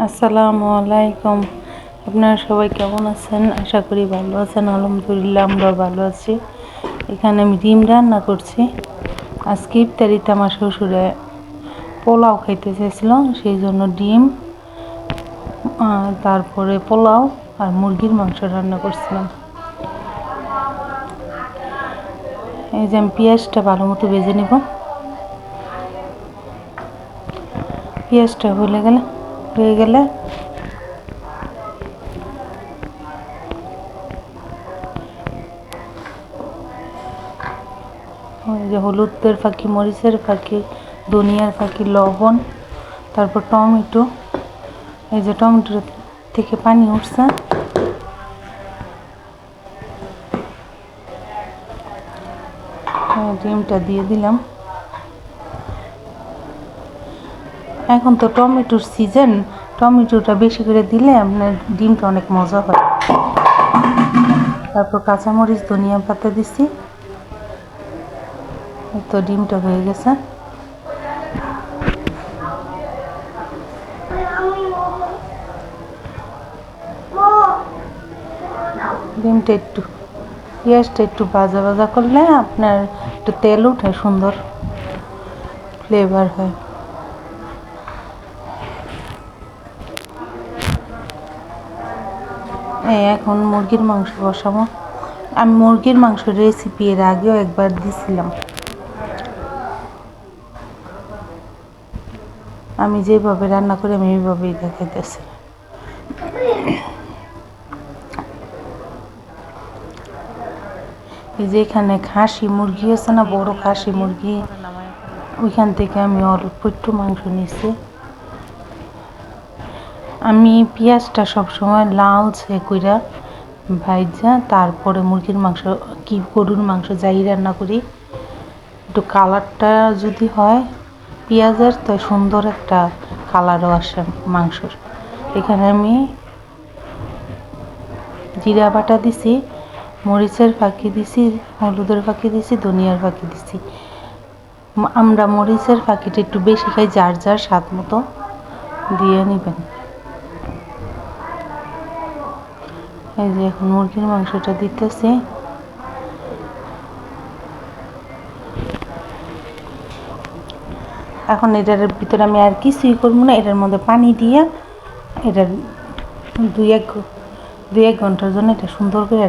আসসালামু আলাইকুম। আপনারা সবাই কেমন আছেন? আশা করি ভালো আছেন। আলহামদুলিল্লাহ আমরা ভালো আছি। এখানে আমি ডিম রান্না করছি। আজকে ইফতারিতে আমার শ্বশুরে পোলাও খাইতে চাইছিল, সেই জন্য ডিম তারপরে পোলাও আর মুরগির মাংস রান্না করছিলাম। এই যে আমি পেঁয়াজটা ভালো মতো ভেজে নেব। পেঁয়াজটা হয়ে গেলে এই যে হলুদের ফাঁকি, মরিচের ফাঁকি, ধনিয়ার ফাঁকি, লবণ, তারপর টমেটো। এই যে টমেটো থেকে পানি উঠছে, ডিমটা দিয়ে দিলাম। এখন তো টমেটোর সিজন, টমেটোটা বেশি করে দিলে আপনার ডিমটা অনেক মজা হয়। তারপর কাঁচামরিচ, ধনিয়া পাতা দিছি। তো ডিমটা হয়ে গেছে। ডিমটা একটু, পেঁয়াজটা একটু ভাজা ভাজা করলে আপনার একটু তেল উঠে, সুন্দর ফ্লেভার হয়। এখন মুরগির মাংস বসাবো। আমি মুরগির মাংসের রেসিপি এর আগেও একবার দিছিলাম। আমি যেভাবে রান্না করি আমি এইভাবেই দেখাইতেছি। এই যে এখানে খাসি মুরগি আছে না, বড় খাসি মুরগি, ওইখান থেকে আমি অল্প একটু মাংস নিয়েছি। আমি পেঁয়াজটা সবসময় লালচে কইরা ভাইজা তারপরে মুরগির মাংস কি গরুর মাংস যাই রান্না করি, একটু কালারটা যদি হয় পেঁয়াজের, তো সুন্দর একটা কালারও আসে মাংসর। এখানে আমি জিরা বাটা দিছি, মরিচের ফাঁকি দিছি, হলুদের ফাঁকি দিছি, ধনিয়ার ফাঁকি দিছি। আমরা মরিচের ফাঁকিটা একটু বেশি খাই, যার যার স্বাদ মতো দিয়ে নেবেন। এই যে এখন মুরগির মাংসটা দিতেছি। এখন এটার ভিতরে আমি আর কিছুই করবো না, এটার মধ্যে পানি দিয়ে এটার দুই এক ঘন্টার জন্য এটা সুন্দর করে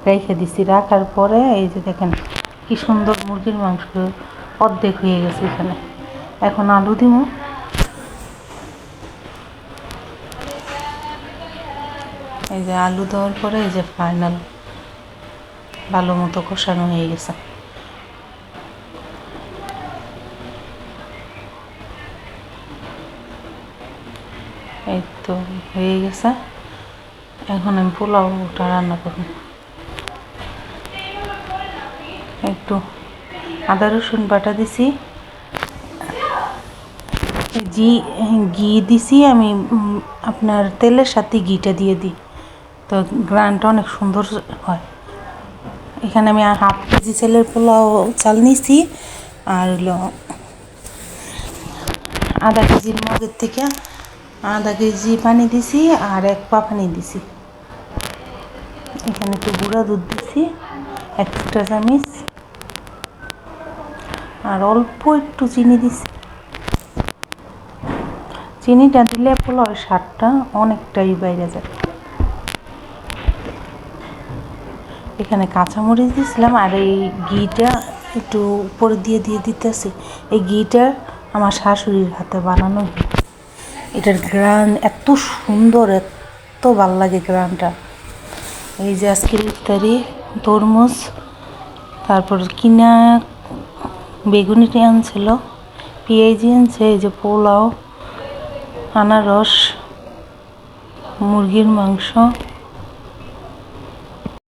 রেখে দিছি। রাখার পরে এই যে দেখেন কি সুন্দর মুরগির মাংস অর্ধেক হয়ে গেছে। এখানে এখন আলু দিব। এই যে আলু দেওয়ার পরে এই যে ফাইনাল ভালো মতো কষানো হয়ে গেছে। এই তো হয়ে গেছে। এখন আমি পোলাওটা রান্না করব। একটু আদা রসুন বাটা দিছি, ঘি দিছি আমি। আপনার তেলের সাথে ঘিটা দিয়ে দিই, তো গ্রানটা অনেক সুন্দর হয়। এখানে আমি 1/2 কেজি চালের পোলাও চাল নিছি, আর হলো আধা কেজির মগের থেকে আধা কেজি পানি দিছি, আর 1 পা পানি দিছি। এখানে একটু গুঁড়া দুধ দিছি 1 চামচ, আর অল্প একটু চিনি দিছি। চিনিটা দিলে পোলাওয়ের স্বাদটা অনেকটাই বাইরে যায়। এখানে কাঁচামরিচ দিয়েছিলাম, আর এই ঘিটা একটু উপরে দিয়ে দিতেছি। এই ঘিটা আমার শাশুড়ির হাতে বানানো ঘি। এটার গ্রান এত সুন্দর, এত ভাল লাগে গ্রানটা। এই যে আজকের ইফতারি তরমুজ, তারপর কিনা বেগুনিটি আনছিল, পেঁয়াজি আনছে, এই যে পোলাও, আনারস, মুরগির মাংস।